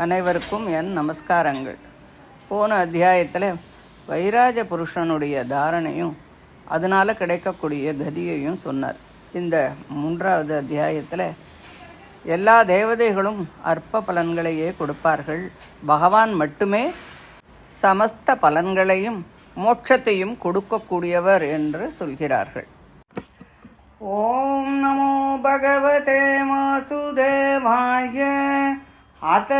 அனைவருக்கும் என் நமஸ்காரங்கள். போன அத்தியாயத்தில் வைராஜ புருஷனுடைய தாரணையும் அதனால் கிடைக்கக்கூடிய கதியையும் சொன்னார். இந்த 3வது அத்தியாயத்தில் எல்லா தேவதைகளும் அற்ப பலன்களையே கொடுப்பார்கள், பகவான் மட்டுமே சமஸ்த பலன்களையும் மோட்சத்தையும் கொடுக்கக்கூடியவர் என்று சொல்கிறார்கள். ஓம் நமோ பகவதே வாசுதேவாய. அத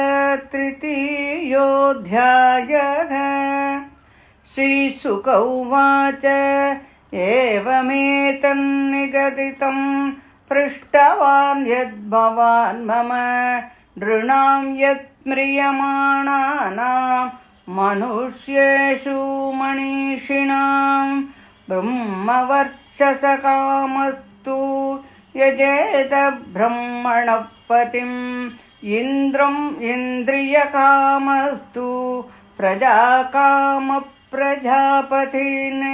த்ரிதீயோऽध्यायः. ஸ்ரீசுக உவாச்ச ஏவமேதன்னிகதிதம் पृष्टवान् यद्भवान् मम नृणां यत् म्रियमाणानां मनुष्येषु मनीषिणां ब्रह्मवर्चसकामस्तु यजेत ब्रह्मणपतिम् इन्द्रम् इन्द्रियकामस्तु प्रजाकामप्रजापतिन्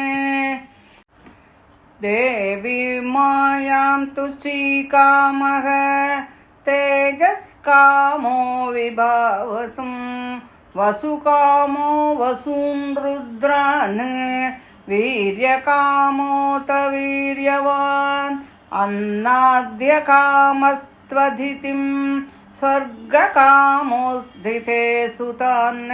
देवी मायां तु श्रीकामः तेजस्कामो विभावसं वसुकामो वसून् रुद्रान् वीर्यकामोऽत वीर्यवान् अन्नाद्यकामस्त्वधितिं स्वर्गकामोऽस्थिते सुतान्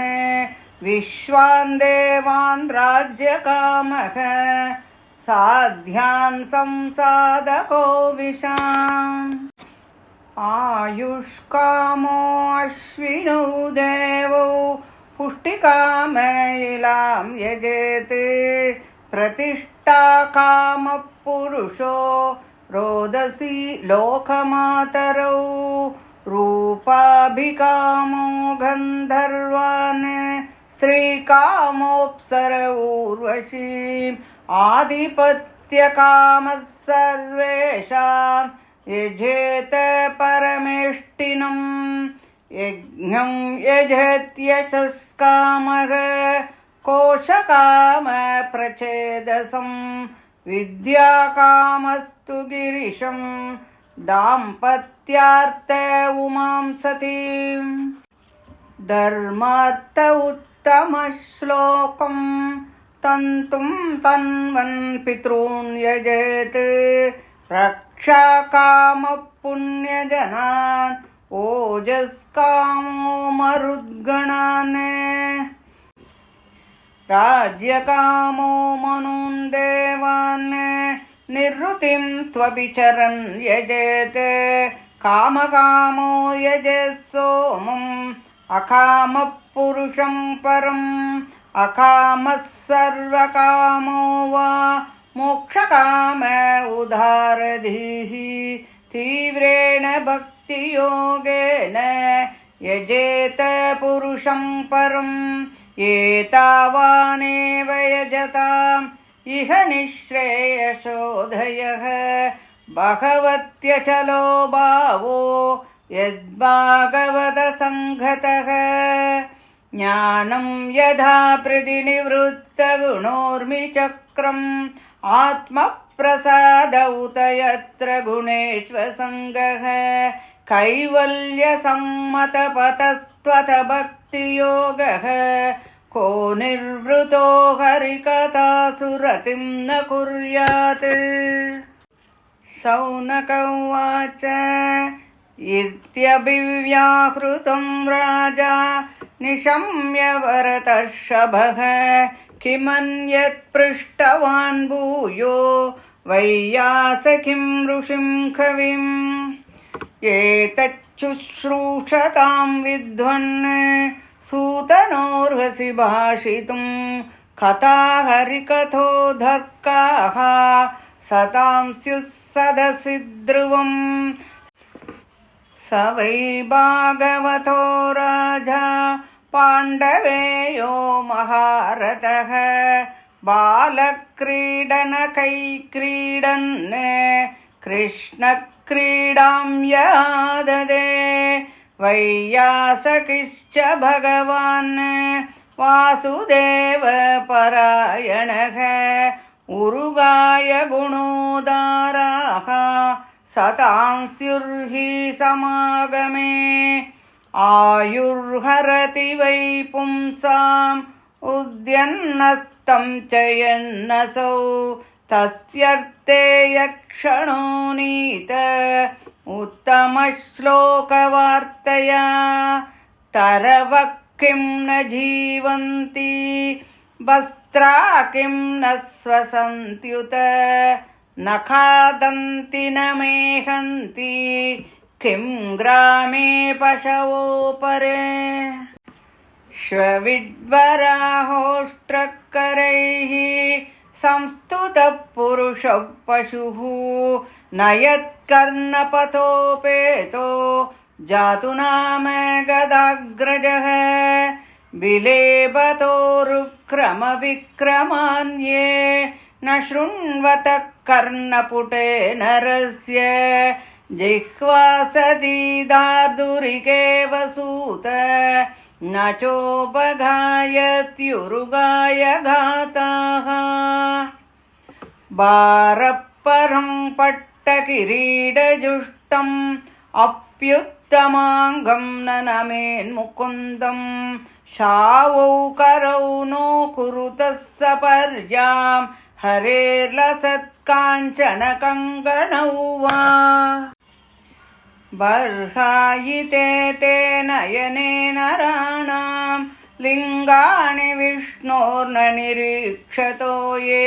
विश्वान् देवान् राज्यकामः साध्यान् संसादको विशाम् आयुष्कामो अश्विनौ देवौ पुष्टिकामैलां यजेत् प्रतिष्ठाकामः पुरुषो रोदसी लोकमातरौ रूपाभिकामो गन्धर्वान् स्त्रीकामोऽप्सर ऊर्वशीम् आधिपत्यकामः सर्वेषां यजेत परमेष्टिनं यज्ञं यजत्यशस्कामः कोशकामप्रच्छेदसं विद्याकामस्तु गिरिशं दाम्पत्यार्थ उमां सतीं धर्मार्थ उत्तमश्लोकम् तन्तुं तन्वन् पितॄन् यजेत् रक्षाकामः पुण्यजनान् ओजस्कामो मरुद्गणान् राज्यकामो मनुन् देवान् निवृत्तिं त्वभिचरन् यजेत् कामकामो यजेत् सोमम् अकामः पुरुषं परम् अकामः सर्वकामो वा मोक्षकाम उदारधीः तीव्रेण भक्तियोगेन यजेत पुरुषं परम् एतावानेव यजताम् इह निःश्रेयसोधयः भगवत्यचलो भावो यद्भागवतसङ्गतः ज्ञानं यथा प्रतिनिवृत्तगुणोर्मिचक्रम् आत्मप्रसाद उत यत्र गुणेष्वसङ्गः कैवल्यसम्मतपतस्त्वथ भक्तियोगः को निर्वृतो हरिकथासुरतिं न कुर्यात्। शौनक उवाच इत्यभिव्याहृतं राजा निशम्य भरतर्षभः किमन्यत् पृष्टवान् भूयो वैयासखिं ऋषिं कविम् एतच्छुश्रूषतां विद्वन् सूतनोर्हसि भाषितुं कथा हरिकथोधर्काः सतां स्युः सदसि ध्रुवम् स वै भागवतो राजा पाण्डवेयो महारथः बालक्रीडनकैक्रीडन् कृष्णक्रीडां याददे वैयासकिश्च भगवान् वासुदेवपरायणः उरुगाय गुणोदाराः सतां स्युर्हि समागमे आयुर्हरति वै पुंसाम् उद्यन्नस्तं च यन्नसौ तस्यर्थे यक्षणो नीत उत्तमश्लोकवार्तया तरवः किं न जीवन्ति वस्त्रा किं न स्वसन्त्युत न खादन्ति न मेहन्ति किं ग्रामे पशवो परे श्वविड्वराहोष्ट्रकरैः संस्तुतः पुरुषः पशुः न यत्कर्णपथोपेतो जातु नाम गदाग्रजः विलेपतोरुक्रमविक्रमान्ये न शृण्वतः कर्णपुटे नरस्य जिह्वासदीदादुरिकेव सूत न चोपघायत्युरुगाय घाताः भारपरं पट्टकिरीटजुष्टम् अप्युत्तमाङ्गं ननमेन्मुकुन्दं शावौ करौ नो कुरुतः सपर्यां हरेर्लसत्काञ्चनकङ्गणौ वा बर्हायिते ते नयनेन राणां लिङ्गानि विष्णोर्न निरीक्षतो ये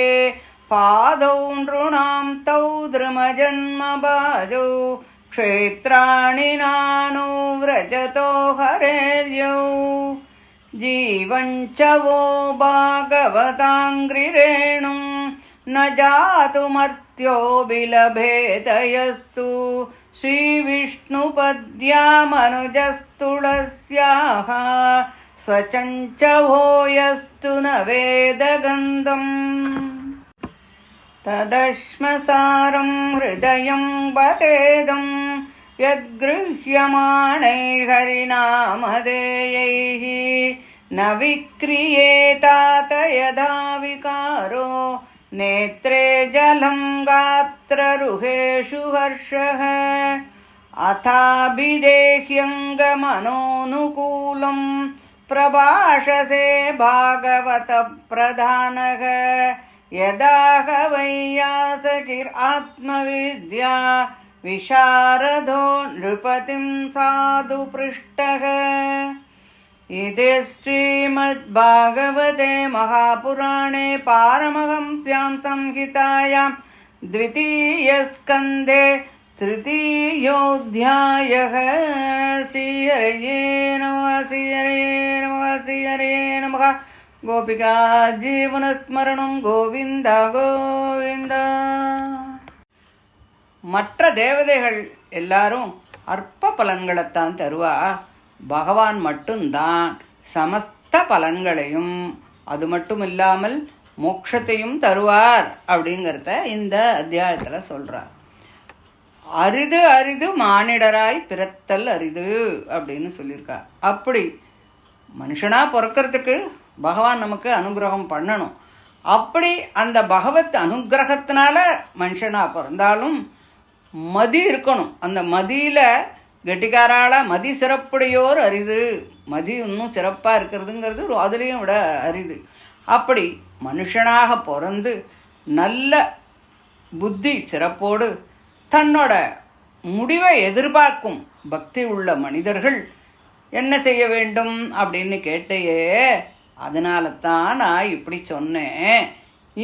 पादौ नृणां तौ द्रुमजन्मबाजौ क्षेत्राणि नानो व्रजतो हरेर्यौ जीवञ्च वो भागवताङ्घ्रिरेणुं न जातुमर्त्यो बिलभेदयस्तु श्रीविष्णुपद्यामनुजस्तुलस्याः स्वचञ्च वो यस्तु न वेदगन्धम् तदश्मसारं हृदयं वदेदं यद्गृह्यमाणैर्हरिनामधेयैः न विक्रियेतात यदा विकारो नेत्रे जलं गात्ररुहेषु हर्षः अथाभिदेह्यङ्गमनोनुकूलं प्रभाषसे भागवतप्रधानः यदा वैयासकिरात्मविद्या विशारदो नृपतिं साधु पृष्टः इति श्रीमद्भागवते महापुराणे पारमहंस्यां संहितायां द्वितीयस्कन्धे तृतीयोऽध्यायः। श्रीहरये नमः, श्रीहरये नमः, श्रीहरये नमः। गोपिका जीवनस्मरणं गोविन्द गोविन्द. மற்ற தேவதைகள் எல்லாரும் அற்ப பலன்களைத்தான் தருவா. பகவான் மட்டும்தான் சமஸ்த பலன்களையும் அது மட்டும் இல்லாமல் மோட்சத்தையும் தருவார் அப்படிங்கிறத இந்த அத்தியாயத்தில் சொல்கிறார். அரிது அரிது மானிடராய் பிறத்தல் அரிது அப்படின்னு சொல்லியிருக்கார். அப்படி மனுஷனாக பிறக்கிறதுக்கு பகவான் நமக்கு அனுகிரகம் பண்ணணும். அப்படி அந்த பகவத் அனுகிரகத்தினால மனுஷனாக பிறந்தாலும் மதி இருக்கணும். அந்த மதியில் கெட்டிக்காரால மதி சிறப்புடையோர் அரிது. மதி இன்னும் சிறப்பாக இருக்கிறதுங்கிறது அதுலேயும் விட அரிது. அப்படி மனுஷனாக பிறந்து நல்ல புத்தி சிறப்போடு தன்னோட முடிவை எதிர்பார்க்கும் பக்தி உள்ள மனிதர்கள் என்ன செய்ய வேண்டும் அப்படின்னு கேட்டையே. அதனால தான் நான் இப்படி சொன்னேன்.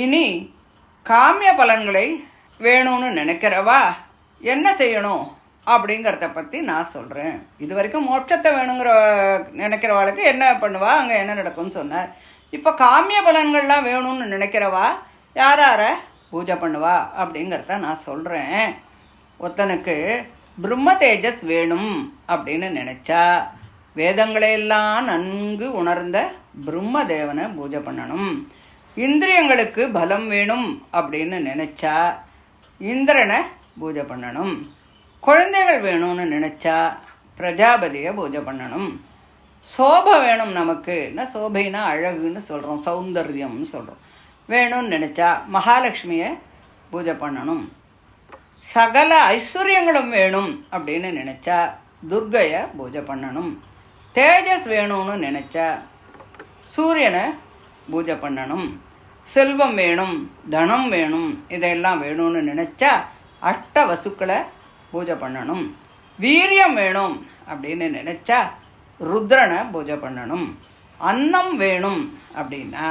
இனி காமிய பலன்களை வேணும்னு நினைக்கிறவா என்ன செய்யணும் அப்படிங்கிறத பற்றி நான் சொல்கிறேன். இது வரைக்கும் மோட்சத்தை வேணுங்கிற நினைக்கிறவாளுக்கு என்ன பண்ணுவா, அங்கே என்ன நடக்கும்னு சொன்னார். இப்போ காமிய பலன்கள்லாம் வேணும்னு நினைக்கிறவா யார பூஜை பண்ணுவா அப்படிங்கிறத நான் சொல்கிறேன். ஒருத்தனுக்கு பிரம்ம தேஜஸ் வேணும் அப்படின்னு நினச்சா வேதங்களையெல்லாம் நன்கு உணர்ந்த பிரம்மதேவனை பூஜை பண்ணணும். இந்திரியங்களுக்கு பலம் வேணும் அப்படின்னு நினச்சா இந்திரனை பூஜை பண்ணணும். குழந்தைகள் வேணும்னு நினச்சா பிரஜாபதியை பூஜை பண்ணணும். சோபை வேணும் நமக்குன்னா, சோபைனா அழகுன்னு சொல்கிறோம், சௌந்தர்யம்னு சொல்கிறோம். வேணும்னு நினச்சா மகாலட்சுமியை பூஜை பண்ணணும். சகல ஐஸ்வர்யங்களும் வேணும் அப்படின்னு நினச்சா துர்க்கையை பூஜை பண்ணணும். தேஜஸ் வேணும்னு நினச்சா சூரியனை பூஜை பண்ணணும். செல்வம் வேணும், தனம் வேணும், இதெல்லாம் வேணும்னு நினச்சா அஷ்ட வசுக்களை பூஜை பண்ணணும். வீரியம் வேணும் அப்படின்னு நினச்சா ருத்ரனை பூஜை பண்ணணும். அன்னம் வேணும் அப்படின்னா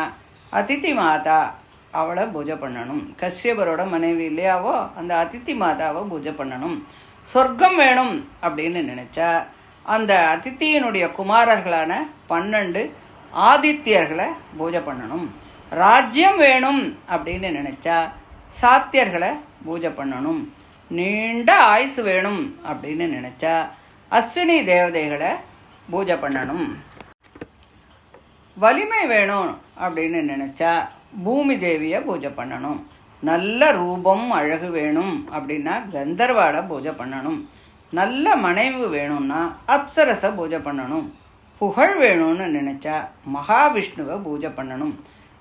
அதித்தி மாதா அவளை பூஜை பண்ணணும். கஷ்யபரோட மனைவி இல்லையாவோ அந்த அதித்தி மாதாவை பூஜை பண்ணணும். சொர்க்கம் வேணும் அப்படின்னு நினச்சா அந்த அதித்தியினுடைய குமாரர்களான 12 ஆதித்யர்களை பூஜை பண்ணணும். ராஜ்யம் வேணும் அப்படின்னு நினச்சா சாத்தியர்களை பூஜை பண்ணணும். நீண்ட ஆயுசு வேணும் அப்படின்னு நினச்சா அஸ்வினி தேவதைகளை பூஜை பண்ணணும். வலிமை வேணும் அப்படின்னு நினச்சா பூமி தேவியை பூஜை பண்ணணும். நல்ல ரூபம் அழகு வேணும் அப்படின்னா கந்தர்வாளை பூஜை பண்ணணும். நல்ல மனைவி வேணும்னா அப்சரஸை பூஜை பண்ணணும். புகழ் வேணும்னு நினச்சா மகாவிஷ்ணுவை பூஜை பண்ணணும்.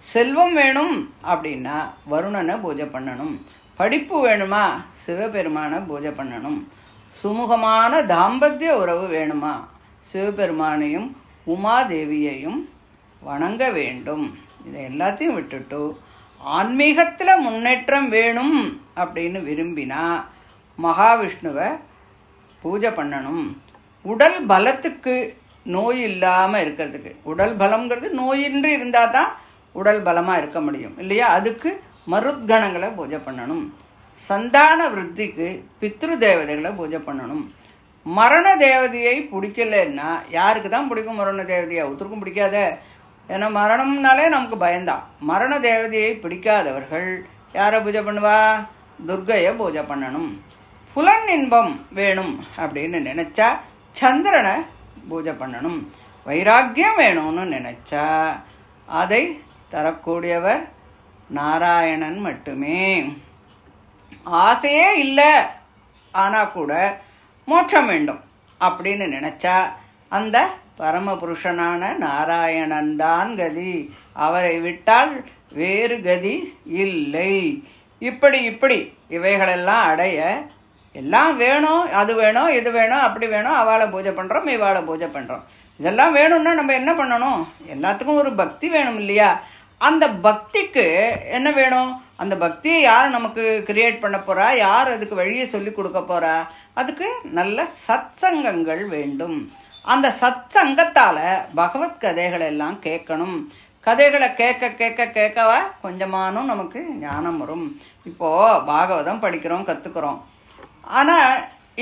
செல்வம் வேணும் அப்படின்னா வருணனை பூஜை பண்ணணும். படிப்பு வேணுமா சிவபெருமானை பூஜை பண்ணணும். சுமூகமான தாம்பத்திய உறவு வேணுமா சிவபெருமானையும் உமாதேவியையும் வணங்க வேண்டும். இதை எல்லாத்தையும் விட்டுட்டு ஆன்மீகத்தில் முன்னேற்றம் வேணும் அப்படின்னு விரும்பினா மகாவிஷ்ணுவை பூஜை பண்ணணும். உடல் பலத்துக்கு நோய் இல்லாமல் இருக்கிறதுக்கு, உடல் பலம்ங்கிறது நோயின்றி இருந்தால் தான் உடல் பலமாக இருக்க முடியும் இல்லையா, அதுக்கு மருத்கணங்களை பூஜை பண்ணணும். சந்தான விருத்திக்கு பித்ரு தேவதைகளை பூஜை பண்ணணும். மரண தேவதையை பிடிக்கலன்னா யாருக்கு தான் பிடிக்கும்? மரண தேவதையை ஒருத்தருக்கும் பிடிக்காத. ஏன்னா மரணம்னாலே நமக்கு பயந்தான். மரண தேவதையை பிடிக்காதவர்கள் யாரை பூஜை பண்ணுவா? துர்க்கையை பூஜை பண்ணணும். புலன் இன்பம் வேணும் அப்படின்னு நினச்சா சந்திரனை பூஜை பண்ணணும். வைராக்கியம் வேணும்னு நினச்சா அதை தரக்கூடியவர் நாராயணன் மட்டுமே. ஆசையே இல்லை ஆனால் கூட மோட்சம் வேண்டும் அப்படின்னு நினச்சா அந்த பரமபுருஷனான நாராயணன் தான் கதி, அவரை விட்டால் வேறு கதி இல்லை. இப்படி இவைகளெல்லாம் அடைய எல்லாம் வேணும், அது வேணும், இது வேணும், அப்படி வேணும், அவளை பூஜை பண்ணுறோம், இவாளை பூஜை பண்ணுறோம். இதெல்லாம் வேணும்னா நம்ம என்ன பண்ணணும்? எல்லாத்துக்கும் ஒரு பக்தி வேணும் இல்லையா? அந்த பக்திக்கு என்ன வேணும்? அந்த பக்தியை யார் நமக்கு கிரியேட் பண்ண போகிறா? யார் அதுக்கு வழியை சொல்லி கொடுக்க போகிறா? அதுக்கு நல்ல சத்சங்கங்கள் வேண்டும். அந்த சத்சங்கத்தால் பகவத் கதைகள் எல்லாம் கேட்கணும். கதைகளை கேட்க கேட்க கேட்கவா கொஞ்சமானும் நமக்கு ஞானம் வரும். இப்போது பாகவதம் படிக்கிறோம், கற்றுக்குறோம். ஆனால்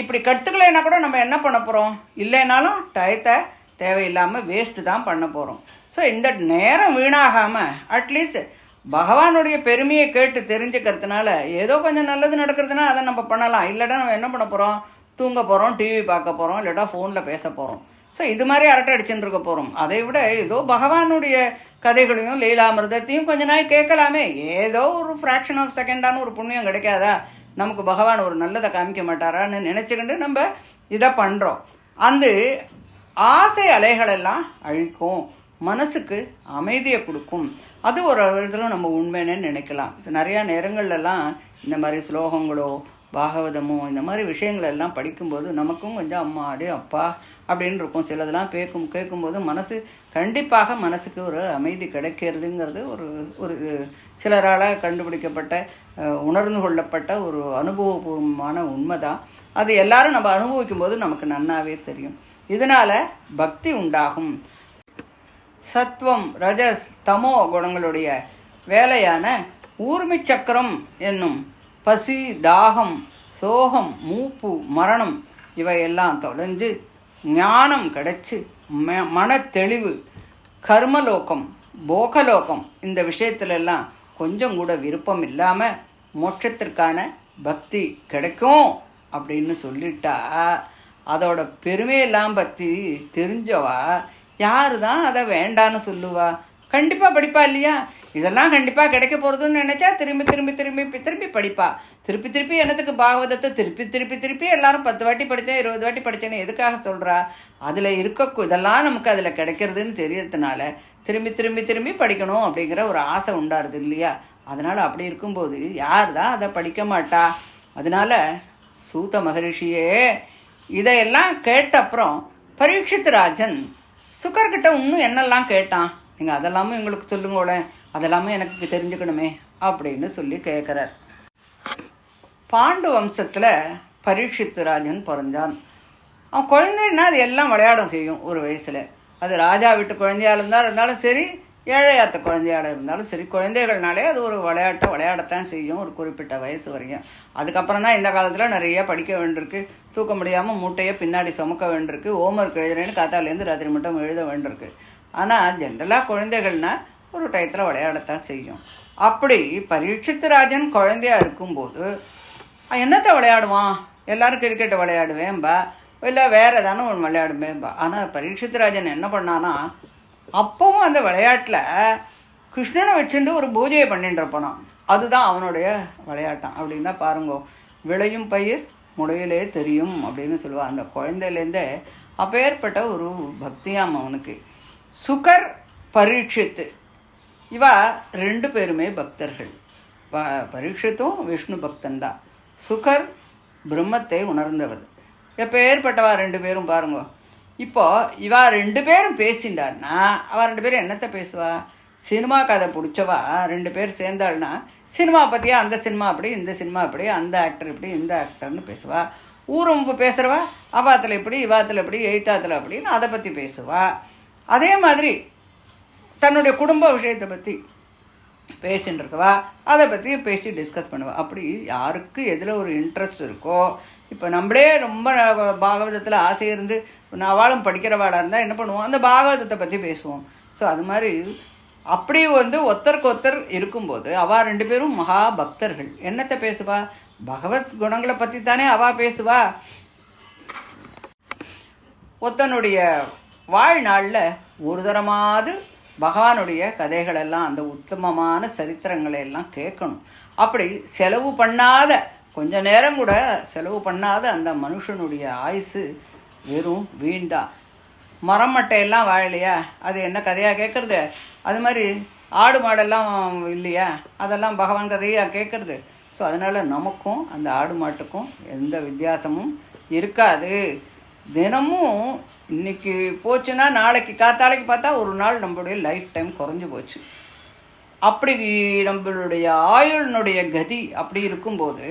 இப்படி கற்றுக்கலைன்னா கூட நம்ம என்ன பண்ண போகிறோம்? இல்லைனாலும் டயத்தை தேவையில்லாமல் வேஸ்ட்டு தான் பண்ண போகிறோம். ஸோ இந்த நேரம் வீணாகாமல் அட்லீஸ்ட் பகவானுடைய பெருமையை கேட்டு தெரிஞ்சுக்கிறதுனால ஏதோ கொஞ்சம் நல்லது நடக்கிறதுனா அதை நம்ம பண்ணலாம். இல்லைன்னா நம்ம என்ன பண்ண போகிறோம்? தூங்க போகிறோம், டிவி பார்க்க போகிறோம், இல்லைடா ஃபோனில் பேச போகிறோம். ஸோ இது மாதிரி அரட்டை அடிச்சுட்டு இருக்க போகிறோம். அதை விட ஏதோ பகவானுடைய கதைகளையும் லீலாமிர்தத்தையும் கொஞ்ச நாள் கேட்கலாமே. ஏதோ ஒரு ஃப்ராக்ஷன் ஆஃப் செகண்டான ஒரு புண்ணியம் கிடைக்காதா? நமக்கு பகவான் ஒரு நல்லதை காமிக்க மாட்டாரான்னு நினச்சிக்கிட்டு நம்ம இதை பண்ணுறோம். அந்த ஆசை அலைகளெல்லாம் அழிக்கும், மனசுக்கு அமைதியை கொடுக்கும். அது ஒரு விதத்தில் நம்ம உண்மைன்னு நினைக்கலாம். நிறையா நேரங்கள்லாம் இந்த மாதிரி ஸ்லோகங்களோ பாகவதமோ இந்த மாதிரி விஷயங்களெல்லாம் படிக்கும்போது நமக்கும் கொஞ்சம் அம்மாடி அப்பா அப்படின்னு இருக்கும். சிலதெல்லாம் கேட்கும்போது கண்டிப்பாக மனசுக்கு ஒரு அமைதி கிடைக்கிறதுங்கிறது ஒரு சிலரால் கண்டுபிடிக்கப்பட்ட உணர்ந்து கொள்ளப்பட்ட ஒரு அனுபவபூர்வமான உண்மை தான். அது எல்லாரும் நம்ம அனுபவிக்கும் போது நமக்கு நன்னாவே தெரியும். இதனால் பக்தி உண்டாகும். சத்வம் ரஜஸ் தமோ குணங்களுடைய வேலையான ஊர்மி சக்கரம் என்னும் பசி, தாகம், சோகம், மூப்பு, மரணம் இவையெல்லாம் தொலைஞ்சு ஞானம் கிடைச்சி மன தெளிவு, கர்மலோகம், போகலோகம் இந்த விஷயத்துலெல்லாம் கொஞ்சம் கூட விருப்பம் இல்லாமல் மோட்சத்திற்கான பக்தி கிடைக்கும் அப்படின்னு சொல்லிட்டா அதோட பெருமையெல்லாம் பற்றி தெரிஞ்சவா யார் தான் அதை வேண்டான்னு சொல்லுவா? கண்டிப்பாக படிப்பா இல்லையா? இதெல்லாம் கண்டிப்பாக கிடைக்க போகிறதுன்னு நினச்சா திரும்பி படிப்பா. திருப்பி என்னத்துக்கு பாகவதத்தை திருப்பி எல்லாரும் 10 வாட்டி படித்தேன் 20 வாட்டி படித்தேன்னு எதுக்காக சொல்கிறா? அதில் இதெல்லாம் நமக்கு அதில் கிடைக்கிறதுன்னு தெரியறதுனால திரும்பி படிக்கணும் அப்படிங்கிற ஒரு ஆசை உண்டாருது இல்லையா? அதனால் அப்படி இருக்கும்போது யார் தான் அதை படிக்க மாட்டா? அதனால் சூத மகரிஷியே இதையெல்லாம் கேட்ட அப்புறம் பரீட்சித் ராஜன் சுக்கர்கிட்ட இன்னும் என்னெல்லாம் கேட்டான், நீங்கள் அதெல்லாமே எங்களுக்கு சொல்லுங்களேன், அதெல்லாமே எனக்கு தெரிஞ்சுக்கணுமே அப்படின்னு சொல்லி கேட்குறார். பாண்டு வம்சத்தில் பரீட்சித்து ராஜன் பிறந்தான். அவன் குழந்தைன்னா அது எல்லாம் விளையாடும் செய்யும் ஒரு வயசில். அது ராஜா வீட்டு குழந்தையாக இருந்தாலும் சரி, ஏழையாத்த குழந்தையாக இருந்தாலும் சரி, குழந்தைகள்னாலே அது ஒரு விளையாட்டை விளையாடத்தான் செய்யும் ஒரு குறிப்பிட்ட வயசு வரையும். அதுக்கப்புறம் தான் இந்த காலத்தில் நிறைய படிக்க வேண்டியிருக்கு, தூக்க முடியாமல் மூட்டையை பின்னாடி சுமக்க வேண்டியிருக்கு, ஹோம்ஒர்க் எழுதுறேன்னு காத்தாலேருந்து ராத்திரி மட்டும் எழுத வேண்டியிருக்கு. ஆனால் ஜென்ரலாக குழந்தைகள்னால் ஒரு டயத்தில் விளையாடத்தான் செய்யும். அப்படி பரீட்சித்து ராஜன் குழந்தையாக இருக்கும்போது என்னத்தை விளையாடுவான்? எல்லோரும் கிரிக்கெட்டை விளையாடுவேன்பா, இல்லை வேறு ஏதானே ஒன்று விளையாடுவேன்பா. ஆனால் பரீட்சித்து ராஜன் என்ன பண்ணான்னா, அப்பவும் அந்த விளையாட்டில் கிருஷ்ணனை வச்சுட்டு ஒரு பூஜையை பண்ணிட்டுருப்பானான். அதுதான் அவனுடைய விளையாட்டான். அப்படின்னா பாருங்கோ, விளையும் பயிர் முளையிலே தெரியும் அப்படின்னு சொல்லுவாள். அந்த குழந்தையிலேருந்தே அப்பேற்பட்ட ஒரு பக்தியாம் அவனுக்கு. சுகர் பரீட்சித்து இவா 2 பேருமே பக்தர்கள். பரீட்சித்தும் விஷ்ணு பக்தன்தான். சுகர் பிரம்மத்தை உணர்ந்தவர். எப்போ ஏற்பட்டவா 2 பேரும் பாருங்க. இப்போது இவா 2 பேரும் பேசிண்டான்னா அவள் 2 பேரும் என்னத்தை பேசுவா? சினிமா கதை பிடிச்சவா 2 பேர் சேர்ந்தாள்னா சினிமா பற்றியா, அந்த சினிமா அப்படி, இந்த சினிமா அப்படி, அந்த ஆக்டர் இப்படி, இந்த ஆக்டர்னு பேசுவா. ஊரம்பு பேசுகிறவா அவாத்தில் இப்படி, இவாத்தில் இப்படி, எய்த்தாத்தில் அப்படின்னு அதை பற்றி பேசுவா. அதே மாதிரி தன்னுடைய குடும்ப விஷயத்தை பற்றி பேசின்னு இருக்கவா அதை பற்றி பேசி டிஸ்கஸ் பண்ணுவாள். அப்படி யாருக்கு எதில் ஒரு இன்ட்ரெஸ்ட் இருக்கோ, இப்போ நம்மளே ரொம்ப பாகவதத்தில் ஆசை இருந்து அவளும் படிக்கிறவாளாக இருந்தால் என்ன பண்ணுவோம், அந்த பாகவதத்தை பற்றி பேசுவோம். ஸோ அது மாதிரி அப்படி ஒருத்தருக்கு ஒருத்தர் இருக்கும்போது அவள் 2 பேரும் மகா பக்தர்கள். என்னத்தை பேசுவா? பகவத் குணங்களை பற்றி தானே அவள் பேசுவா. ஒருத்தனுடைய வாழ்நாளில் ஒரு தரமாவது பகவானுடைய கதைகளெல்லாம், அந்த உத்தமமான சரித்திரங்களை எல்லாம் கேட்கணும். அப்படி செலவு பண்ணாத, கொஞ்ச நேரம் கூட செலவு பண்ணாத அந்த மனுஷனுடைய ஆயுசு வெறும் வீண்தான். மரம் மட்டையெல்லாம் வாழலையா, அது என்ன கதையாக கேட்குறது? அது மாதிரி ஆடு மாடெல்லாம் இல்லையா, அதெல்லாம் பகவான் கதையாக கேட்குறது. ஸோ அதனால் நமக்கும் அந்த ஆடு மாட்டுக்கும் எந்த வித்தியாசமும் இருக்காது. தினமும் இன்றைக்கி போச்சுன்னா நாளைக்கு காத்தாலைக்கு பார்த்தா ஒரு நாள் நம்மளுடைய லைஃப் டைம் குறைஞ்சி போச்சு. அப்படி நம்மளுடைய ஆயுளினுடைய கதி அப்படி இருக்கும்போது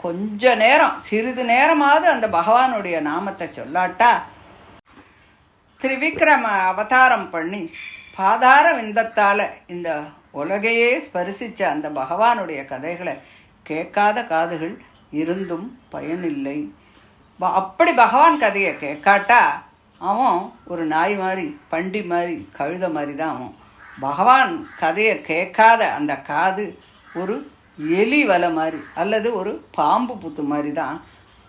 கொஞ்ச நேரம், சிறிது நேரமாவது அந்த பகவானுடைய நாமத்தை சொல்லாட்டா, திரிவிக்ரம அவதாரம் பண்ணி பாதார விந்தத்தால் இந்த உலகையே ஸ்பரிசித்த அந்த பகவானுடைய கதைகளை கேட்காத காதுகள் இருந்தும் பயனில்லை. அப்படி பகவான் கதையை கேட்காட்டா அவன் ஒரு நாய் மாதிரி, பண்டி மாதிரி, கழுத மாதிரி தான் அவன். பகவான் கதையை கேட்காத அந்த காது ஒரு எலி வலை மாதிரி அல்லது ஒரு பாம்பு புத்து மாதிரி தான்.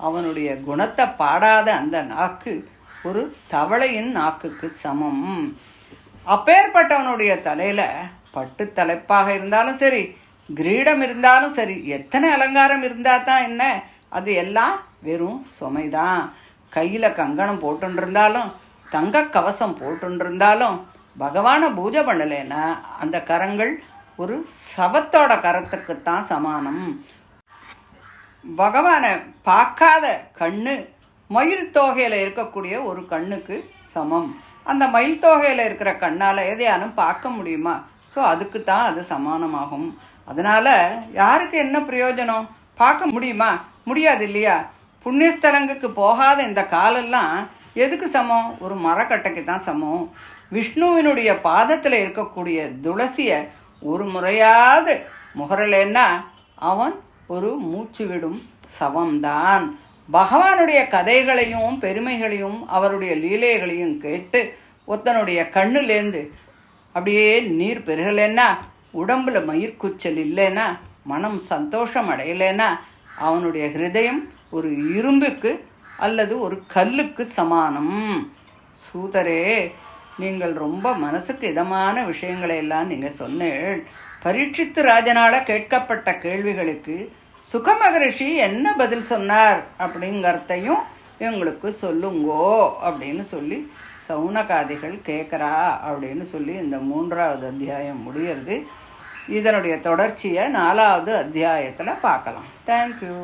அவனுடைய குணத்தை பாடாத அந்த நாக்கு ஒரு தவளையின் நாக்குக்கு சமம். அப்பேற்பட்டவனுடைய தலையில் பட்டு தலைப்பாக இருந்தாலும் சரி, கிரீடம் இருந்தாலும் சரி, எத்தனை அலங்காரம் இருந்தால் தான் என்ன, அது எல்லாம் வெறும் சுமைதான். கையில் கங்கணம் போட்டுருந்தாலும், தங்க கவசம் போட்டுருந்தாலும், பகவானை பூஜை பண்ணலைன்னா அந்த கரங்கள் ஒரு சவத்தோட கரத்துக்குத்தான் சமானம். பகவானை பார்க்காத கண்ணு மயில் தோகையில் இருக்கக்கூடிய ஒரு கண்ணுக்கு சமம். அந்த மயில் தோகையில் இருக்கிற கண்ணால் எதையானும் பார்க்க முடியுமா? ஸோ அதுக்கு தான் அது சமானமாகும். அதனால் யாருக்கு என்ன பிரயோஜனம்? பார்க்க முடியுமா? முடியாது இல்லையா? புண்ணியஸ்தலங்குக்கு போகாத இந்த காலெல்லாம் எதுக்கு சமம்? ஒரு மரக்கட்டைக்கு தான் சமம். விஷ்ணுவினுடைய பாதத்தில் இருக்கக்கூடிய துளசியை ஒரு முறையாவது முகரலைன்னா அவன் ஒரு மூச்சு விடும் சவம்தான். பகவானுடைய கதைகளையும் பெருமைகளையும் அவருடைய லீலைகளையும் கேட்டு ஒருத்தனுடைய கண்ணுலேருந்து அப்படியே நீர் பெருகலைன்னா, உடம்புல மயிர்கூச்சல் இல்லைன்னா, மனம் சந்தோஷம் அடையலைன்னா அவனுடைய ஹிருதயம் ஒரு இரும்புக்கு அல்லது ஒரு கல்லுக்கு சமானம். சூதரே, நீங்கள் ரொம்ப மனசுக்கு இதமான விஷயங்களை எல்லாம் நீங்கள் சொன்னீள். பரீட்சித்து ராஜனால் கேட்கப்பட்ட கேள்விகளுக்கு சுக மகரிஷி என்ன பதில் சொன்னார் அப்படிங்கிறதையும் எங்களுக்கு சொல்லுங்கோ அப்படின்னு சொல்லி சவுனகாதிகள் கேட்குறா அப்படின்னு சொல்லி இந்த 3வது அத்தியாயம் முடிகிறது. இதனுடைய தொடர்ச்சியை 4வது அத்தியாயத்தில் பார்க்கலாம். தேங்க்யூ.